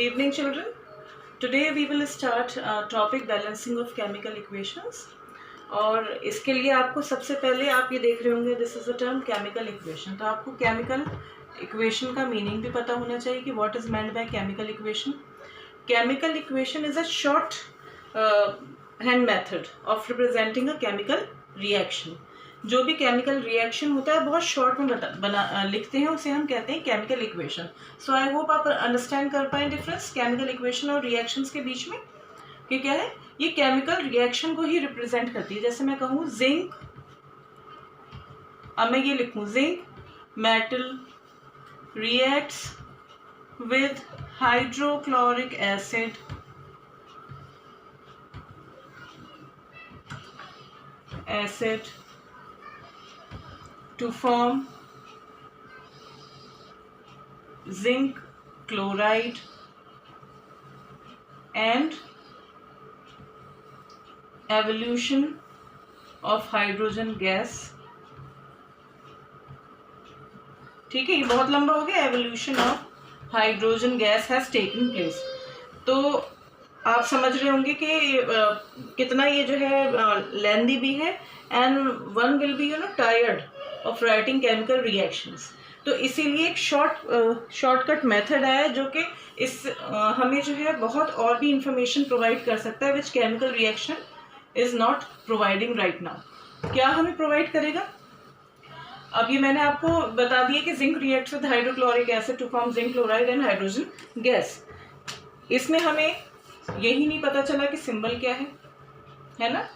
evening, children. Today we will start topic balancing of chemical equations. और इसके लिए आपको सबसे पहले आप ये देख रहे होंगे this is a term chemical equation. तो आपको केमिकल इक्वेशन का मीनिंग भी पता होना चाहिए कि what is meant by chemical equation. Chemical equation is a short hand method of representing a chemical reaction. जो भी केमिकल रिएक्शन होता है बहुत शॉर्ट में लिखते हैं, उसे हम कहते हैं chemical equation. So I hope आप अंडरस्टैंड कर पाए डिफरेंस केमिकल इक्वेशन और रिएक्शंस के बीच में. कि क्या है, ये केमिकल रिएक्शन को ही रिप्रेजेंट करती है. जैसे मैं कहूँ जिंक, अब मैं ये लिखूँ zinc metal reacts with hydrochloric acid to form zinc chloride and evolution of hydrogen gas. ठीक है, ये बहुत लंबा हो गया. Evolution of hydrogen gas has taken place. तो आप समझ रहे होंगे कि कितना ये जो है लेंदी भी है and one will be tired of writing chemical reactions. तो इसीलिए एक शॉर्टकट मेथड है जो कि इस हमें जो है बहुत और भी इंफॉर्मेशन प्रोवाइड कर सकता है which chemical reaction is not providing right now. क्या हमें प्रोवाइड करेगा? अब ये मैंने आपको बता दिया कि zinc reacts with hydrochloric acid to form zinc chloride and hydrogen gas. इसमें हमें यही नहीं पता चला कि सिंबल क्या है ना.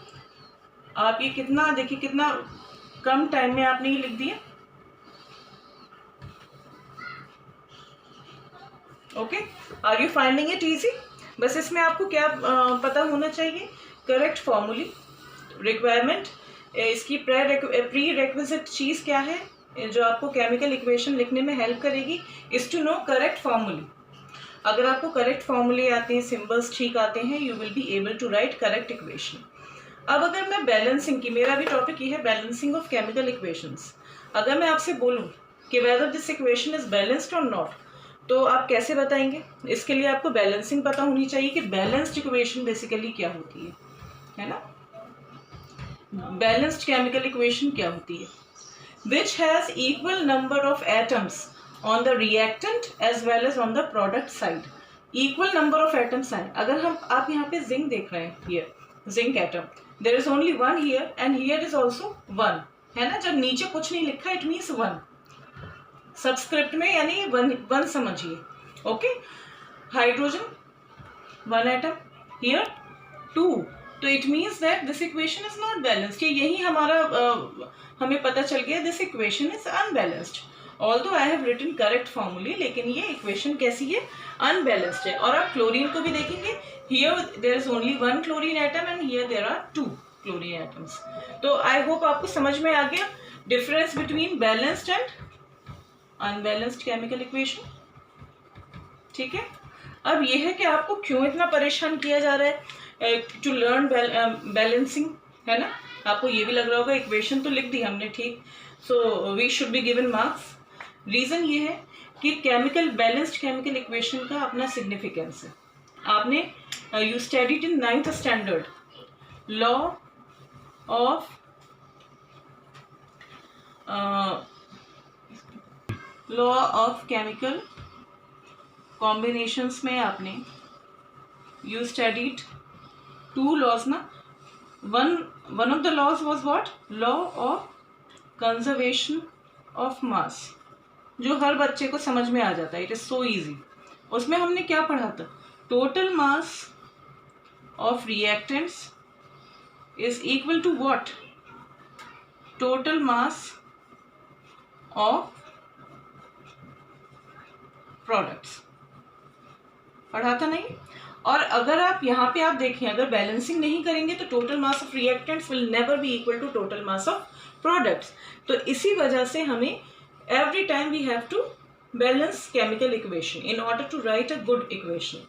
आप ये कितना देखिए, कितना कम टाइम में आपने ये लिख दिया. Okay, are you finding it easy? बस इसमें आपको क्या पता होना चाहिए? Correct formulae requirement. इसकी प्री रिक्विजिट चीज क्या है जो आपको केमिकल इक्वेशन लिखने में हेल्प करेगी? Is to know correct formulae. अगर आपको करेक्ट फॉर्मूले आते हैं, सिंबल्स ठीक आते हैं, you will be able to write correct equation. अब अगर मैं बैलेंसिंग की, मेरा भी टॉपिक ये है बैलेंसिंग ऑफ केमिकल इक्वेशंस. अगर मैं आपसे बोलूं कि whether this equation is balanced और नॉट, तो आप कैसे बताएंगे? इसके लिए आपको बैलेंसिंग पता होनी चाहिए कि बैलेंस्ड इक्वेशन बेसिकली क्या होती है ना. बैलेंस्ड केमिकल इक्वेशन क्या होती है? Which has equal number of atoms on the reactant as well as on the product side. Equal number of atoms हैं. अगर आप यहाँ पे zinc देख रहे हैं, here zinc atom, there is only one here and here is also one, है ना. जब नीचे कुछ नहीं लिखा it means one. सबस्क्रिप्ट में यानी one समझिए. Okay, hydrogen one atom, here two. तो it means that this equation is not balanced. यही हमारा हमें पता चल गया this equation is unbalanced. Although I have written correct formulae, लेकिन ये इक्वेशन कैसी है? अनबैलेंस्ड है. और आप क्लोरीन को भी देखेंगे, here there is only one chlorine atom and here there are two chlorine atoms. तो आई होप आपको समझ में आ गया difference between balanced and unbalanced chemical equation. ठीक है, अब ये है कि आपको क्यों इतना परेशान किया जा रहा है टू लर्न बैलेंसिंग, है ना. आपको ये भी लग रहा होगा इक्वेशन तो लिख दी हमने, ठीक, so we should be given marks. Reason ये है कि केमिकल बैलेंस्ड केमिकल इक्वेशन का अपना सिग्निफिकेंस है. आपने you studied in 9th standard law of chemical combinations में आपने यू स्टडीड 2 लॉज ना. One of the laws was what? Law of conservation of mass, जो हर बच्चे को समझ में आ जाता है. It is so easy. उसमें हमने क्या पढ़ा था? Total mass of reactants is equal to what? Total mass of products. पढ़ा था नहीं? और अगर आप यहाँ पे आप देखें, अगर बैलेंसिंग नहीं करेंगे तो total mass of reactants will never be equal to total mass of products. तो इसी वजह से हमें every time we have to balance chemical equation in order to write a good equation.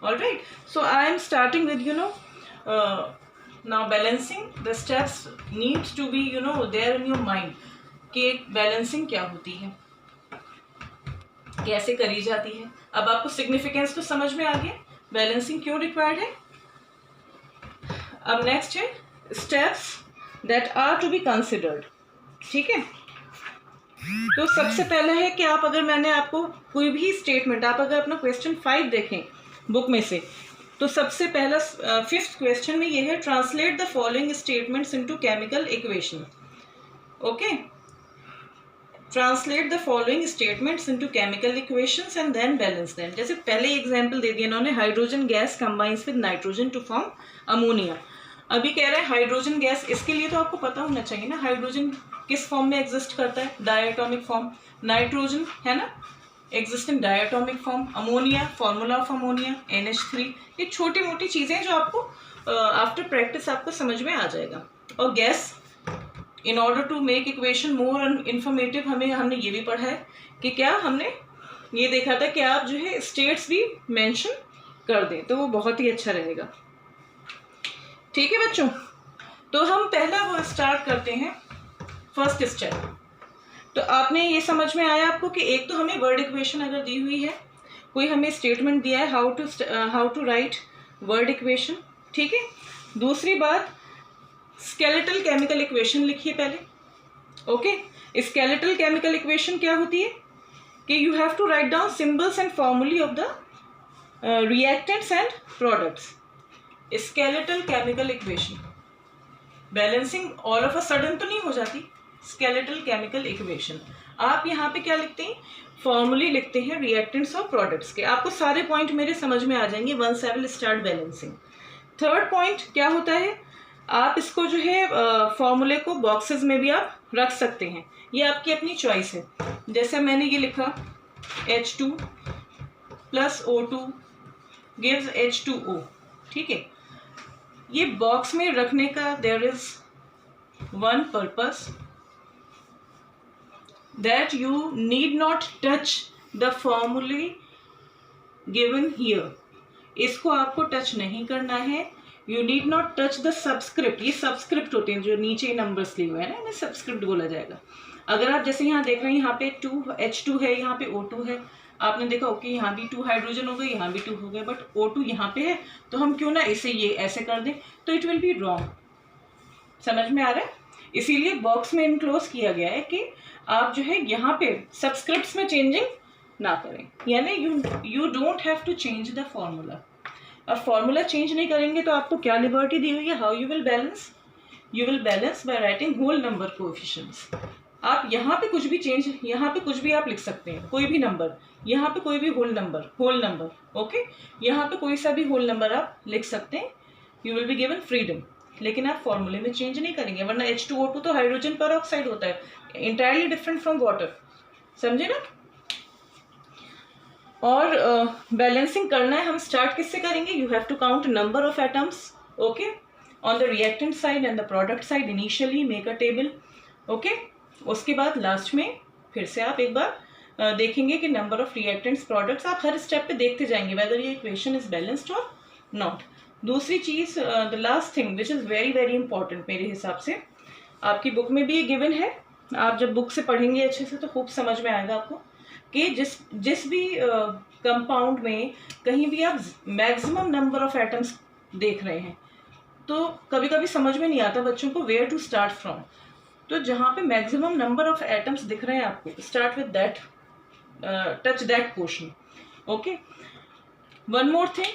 All right, so I am starting with now balancing. The steps needs to be there in your mind कि balancing क्या होती है, कैसे करी जाती है. अब आपको सिग्निफिकेंस तो समझ में आ गया बैलेंसिंग क्यों रिक्वायर्ड है। अब नेक्स्ट है steps that are to be considered. ठीक है, तो सबसे पहला है कि आप अगर मैंने आपको कोई भी स्टेटमेंट, आप अगर अपना क्वेश्चन 5 देखें बुक में से, तो सबसे पहला 5th क्वेश्चन में ये है translate the following statements into chemical equation. Okay, translate the following statements into chemical equations and then balance them. जैसे पहले एग्जांपल दे दिया इन्होंने, hydrogen gas combines with nitrogen to form ammonia. अभी कह रहे हैं हाइड्रोजन गैस, इसके लिए तो आपको पता होना चाहिए ना हाइड्रोजन किस फॉर्म में एग्जिस्ट करता है, डायटोमिक फॉर्म। नाइट्रोजन है ना existing diatomic form. Ammonia, formula of ammonia NH3। ये छोटी मोटी चीज़ें जो आपको आफ्टर प्रैक्टिस आपको समझ में आ जाएगा। और gas, in order to make equation more informative, हमने ये भी पढ़ा है कि क्या हमने ये देखा था कि आप जो है स्टेट्स भी मेंशन कर दें तो वो बहुत ही अच्छा रहेगा। ठीक है बच्चों, तो हम पहला वो स्टार्ट करते हैं फर्स्ट स्टेप। तो आपने ये समझ में आया आपको कि एक तो हमें वर्ड इक्वेशन अगर दी हुई है, कोई हमें स्टेटमेंट दिया है how to write word equation. ठीक है, दूसरी बात स्केलेटल केमिकल इक्वेशन लिखिए पहले। ओके, स्केलेटल केमिकल इक्वेशन क्या होती है कि you have to write down symbols and formulae of the reactants and products. Skeletal chemical equation balancing all of a sudden तो नहीं हो जाती। स्केलेटल केमिकल इक्वेशन आप यहाँ पे क्या लिखते हैं, फॉर्मूले लिखते हैं रिएक्टेंट्स और प्रोडक्ट्स के। आपको सारे पॉइंट मेरे समझ में आ जाएंगे once I will start balancing. Third point क्या होता है, आप इसको जो है फॉर्मूले को बॉक्सेस में भी आप रख सकते हैं, ये आपकी अपनी चॉइस है। जैसे मैंने ये लिखा H2 + O2 गिव्स H2O। ठीक है, ये बॉक्स में रखने का there is one purpose that you need not touch the formulae given here. इसको आपको टच नहीं करना है। You need not touch the subscript. ये सबस्क्रिप्ट होते हैं जो नीचे नंबर्स लिए हुए हैं ना, इन्हें सबस्क्रिप्ट बोला जाएगा। अगर आप जैसे यहाँ देख रहे हैं, यहाँ पे H2 है, यहाँ पे O2 है, आपने देखा ओके यहाँ भी 2 हाइड्रोजन हो गए, यहाँ भी 2 हो गए, बट O2 यहाँ पे है तो हम क्यों ना इसे ये ऐसे कर दें, तो इट विल बी रॉन्ग। समझ में आ रहा है, इसीलिए बॉक्स में इनक्लोज किया गया है कि आप जो है यहाँ पे सबस्क्रिप्ट्स में चेंजिंग ना करें, यानी you don't have to change the formula. अब फॉर्मूला चेंज नहीं करेंगे तो आपको क्या लिबर्टी दी हुई है, how you will balance, you will balance by writing whole number coefficients. आप यहाँ पे कुछ भी चेंज, यहाँ पे कुछ भी आप लिख सकते हैं, कोई भी नंबर, यहाँ पे कोई भी होल नंबर, ओके, यहाँ पे कोई सा भी होल नंबर आप लिख सकते हैं, you will be given freedom. लेकिन आप फॉर्मूले में चेंज नहीं करेंगे, वरना H2O2 तो हाइड्रोजन पर ऑक्साइड होता है, इंटायरली डिफरेंट फ्रॉम वाटर। समझे ना। और बैलेंसिंग करना है, हम स्टार्ट किससे करेंगे, you have to count number of atoms, okay, on the reactant side and the product side initially, make a table, okay. उसके बाद लास्ट में फिर से आप एक बार देखेंगे कि नंबर ऑफ रिएक्टेंट्स प्रोडक्ट्स, आप हर स्टेप पे देखते जाएंगे वेदर ये इक्वेशन इज बैलेंस्ड और नॉट। दूसरी चीज़, the last thing which is very very important मेरे हिसाब से, आपकी बुक में भी ये गिवन है, आप जब बुक से पढ़ेंगे अच्छे से तो खूब समझ में आएगा आपको कि जिस भी कंपाउंड में कहीं भी आप मैक्सिमम नंबर ऑफ एटम्स देख रहे हैं तो कभी कभी समझ में नहीं आता बच्चों को वेयर टू स्टार्ट फ्रॉम। तो जहाँ पे मैक्सिमम नंबर ऑफ एटम्स दिख रहे हैं आपको, start with that, touch that portion, okay. One more thing,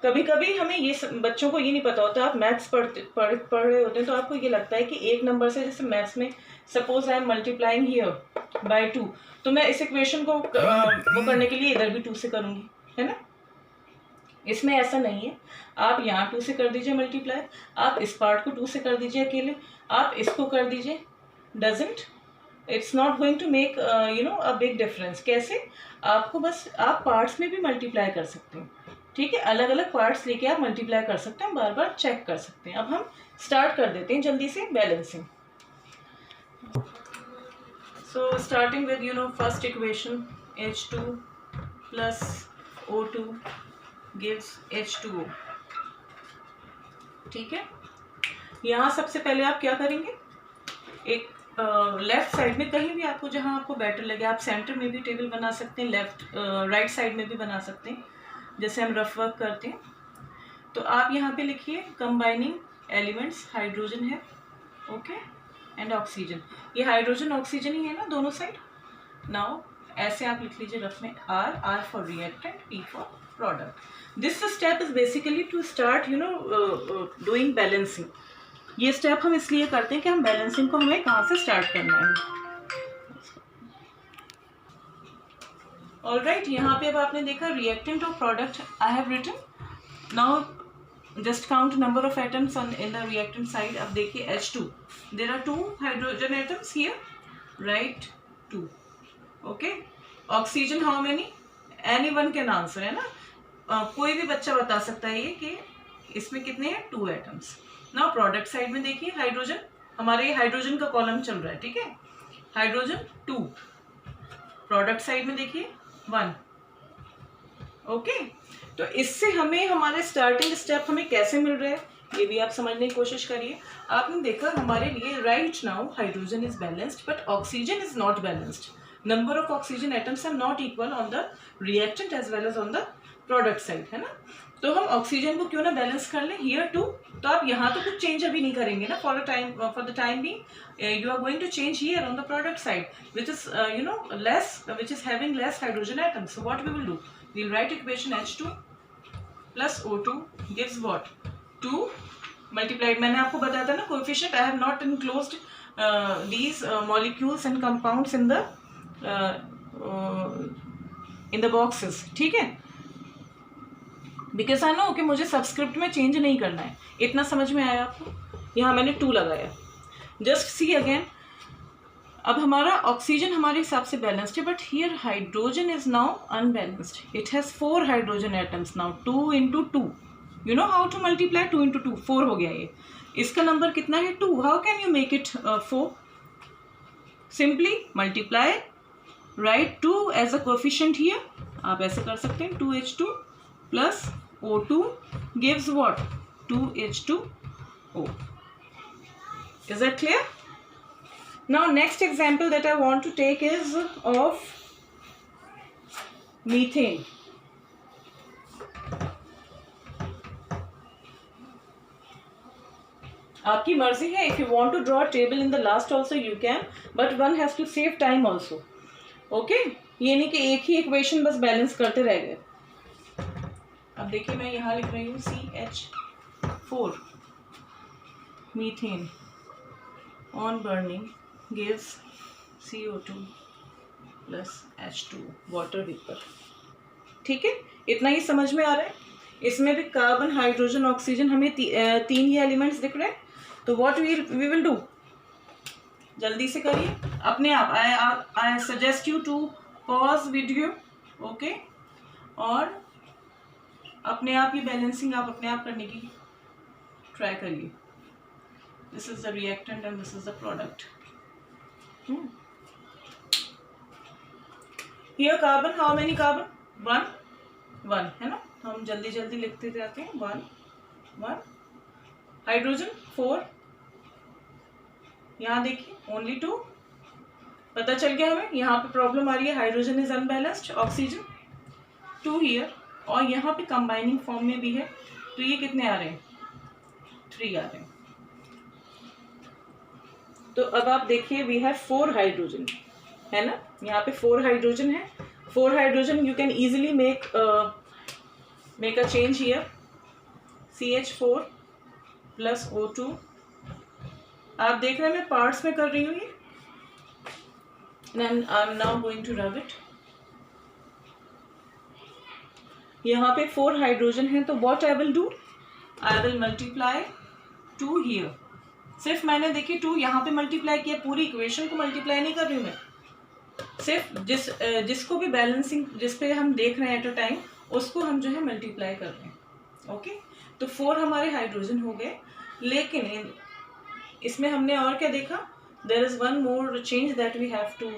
कभी कभी हमें ये बच्चों को ये नहीं पता होता, आप मैथ्स पढ़ रहे होते हैं तो आपको ये लगता है कि एक नंबर से, जैसे मैथ्स में suppose I am multiplying here bye 2, तो मैं इस इक्वेशन को वो करने के लिए इधर भी 2 से करूँगी, है ना। इसमें ऐसा नहीं है, आप यहाँ 2 से कर दीजिए मल्टीप्लाई, आप इस पार्ट को 2 से कर दीजिए अकेले, आप इसको कर दीजिए, doesn't, it's not going to make a big difference. कैसे, आपको बस आप पार्ट्स में भी मल्टीप्लाई कर सकते हैं, ठीक है, अलग अलग पार्ट्स लेके आप मल्टीप्लाई कर सकते हैं, बार बार चेक कर सकते हैं। अब हम स्टार्ट कर देते हैं जल्दी से balancing. So starting with first equation, H2 + O2 gives H2O। ठीक है, यहाँ सबसे पहले आप क्या करेंगे, एक लेफ्ट साइड में कहीं भी आपको जहाँ आपको बेटर लगे, आप सेंटर में भी टेबल बना सकते हैं, लेफ्ट राइट साइड में भी बना सकते हैं, जैसे हम रफ वर्क करते हैं। तो आप यहाँ पे लिखिए कंबाइनिंग एलिमेंट्स, हाइड्रोजन है, ओके, एंड ऑक्सीजन। ये हाइड्रोजन ऑक्सीजन ही है ना दोनों साइड। नाउ ऐसे आप लिख लीजिए रफ में, R for reactant, P for product. This step is basically to start doing balancing. ये स्टेप हम इसलिए करते हैं कि हम बैलेंसिंग को हमें कहाँ से स्टार्ट करना है। ऑलराइट, यहाँ पे अब आपने देखा रिएक्टेंट और product I have written. Now just count number of atoms on in the reactant side. अब देखिए H2, there are 2 hydrogen atoms here, right, 2, okay. Oxygen how many, anyone can answer, है ना, कोई भी बच्चा बता सकता है ये कि इसमें कितने हैं, 2 एटम्स। नाउ प्रोडक्ट साइड में देखिए हाइड्रोजन, हमारे ये हाइड्रोजन का कॉलम चल रहा है, ठीक है, हाइड्रोजन 2, प्रोडक्ट साइड में देखिए 1, ओके। तो इससे हमें हमारे स्टार्टिंग स्टेप हमें कैसे मिल रहा है ये भी आप समझने की कोशिश करिए। आपने देखा हमारे लिए right now hydrogen is balanced but oxygen is not balanced. Number of oxygen atoms are not equal on the reactant as well as on the product side, है ना। तो हम ऑक्सीजन को क्यों ना बैलेंस कर लें, हियर टू। तो आप यहाँ तो कुछ चेंज अभी नहीं करेंगे ना, for the time be you are going to change here on the product side which is less, which is having less hydrogen atoms. So what we will do, we will write equation H2 plus O2 gives what, 2 multiplied, मैंने आपको बताया था ना coefficient, I have not enclosed these molecules and compounds in the boxes, ठीक है, because I know कि मुझे subscript में चेंज नहीं करना है। इतना समझ में आया आपको, यहाँ मैंने 2 लगाया। जस्ट सी अगेन, अब हमारा ऑक्सीजन हमारे हिसाब से बैलेंस्ड है but here hydrogen is now unbalanced. It has 4 hydrogen atoms now, 2 into 2, you know how to multiply, 2 into 2, 4 हो गया ये। इसका नंबर कितना है, 2, how can you make it 4, simply multiply, right 2 as a coefficient here, आप ऐसे कर सकते हैं, 2H2 plus O2 gives what, 2H2O. Is that clear? Now next example that I want to take is of methane. आपकी मर्जी है, if you want to draw a table in the last also you can, but one has to save time also, okay? ये नहीं कि एक ही equation बस balance करते रह गए। अब देखिए मैं यहाँ लिख रही हूँ CH4, methane on burning gives CO2 plus H2 water vapour, ठीक है, इतना ही समझ में आ रहा है। इसमें भी कार्बन, हाइड्रोजन, ऑक्सीजन, हमें 3 ही एलिमेंट्स दिख रहे हैं। तो व्हाट वी विल डू, जल्दी से करिए अपने आप। I suggest you to pause video, okay, और अपने आप ये बैलेंसिंग आप अपने आप करने की ट्राई करिए। This is the reactant and this is the product. Here carbon, how many carbon, 1 है ना, हम जल्दी जल्दी लिखते जाते हैं, 1। हाइड्रोजन 4, यहाँ देखिए ओनली 2, पता चल गया हमें यहाँ पे प्रॉब्लम आ रही है, hydrogen is unbalanced, oxygen 2 here, और यहाँ पे कंबाइनिंग फॉर्म में भी है, तो ये कितने आ रहे हैं, 3 आ रहे हैं। तो अब आप देखिए वी हैव 4 हाइड्रोजन, है ना, यहाँ पे 4 हाइड्रोजन है। 4 hydrogen you can easily make a change here, CH4 plus O2। आप देख रहे हैं मैं पार्ट्स में कर रही हूँ ये, and I am now going to rub it. यहाँ पे 4 हाइड्रोजन है, तो what I will do, I will multiply 2 here. सिर्फ मैंने देखिए 2 यहाँ पे मल्टीप्लाई किया, पूरी इक्वेशन को मल्टीप्लाई नहीं कर रही हूँ मैं, सिर्फ जिसको भी बैलेंसिंग, जिस पे हम देख रहे हैं एट अ टाइम, उसको हम जो है मल्टीप्लाई कर रहे हैं, ओके। तो 4 हमारे हाइड्रोजन हो गए, लेकिन इसमें हमने और क्या देखा, there is one more change that we have to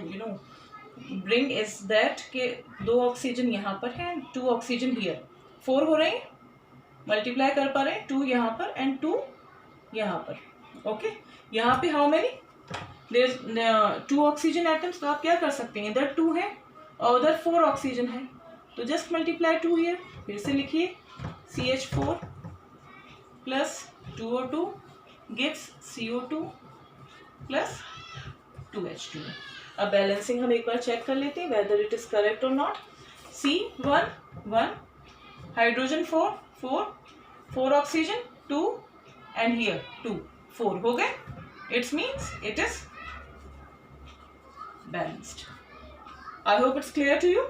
bring is that के 2 ऑक्सीजन यहाँ पर है, 2 ऑक्सीजन हियर, 4 हो रहे हैं, मल्टीप्लाई कर पा रहे हैं, 2 यहाँ पर एंड 2 यहाँ पर, ओके। यहाँ पे how many, there 2 oxygen atoms, तो आप क्या कर सकते हैं, इधर 2 है और उधर 4 ऑक्सीजन है, तो जस्ट मल्टीप्लाई 2 हियर. फिर से लिखिए CH4 plus 2O2 gives CO2 plus 2H2. अब बैलेंसिंग हम एक बार चेक कर लेते हैं वेदर इट इज करेक्ट और not. C1 1, hydrogen 4 oxygen 2 and here 2 4 हो गए. It's means it is balanced. I hope it's clear to you.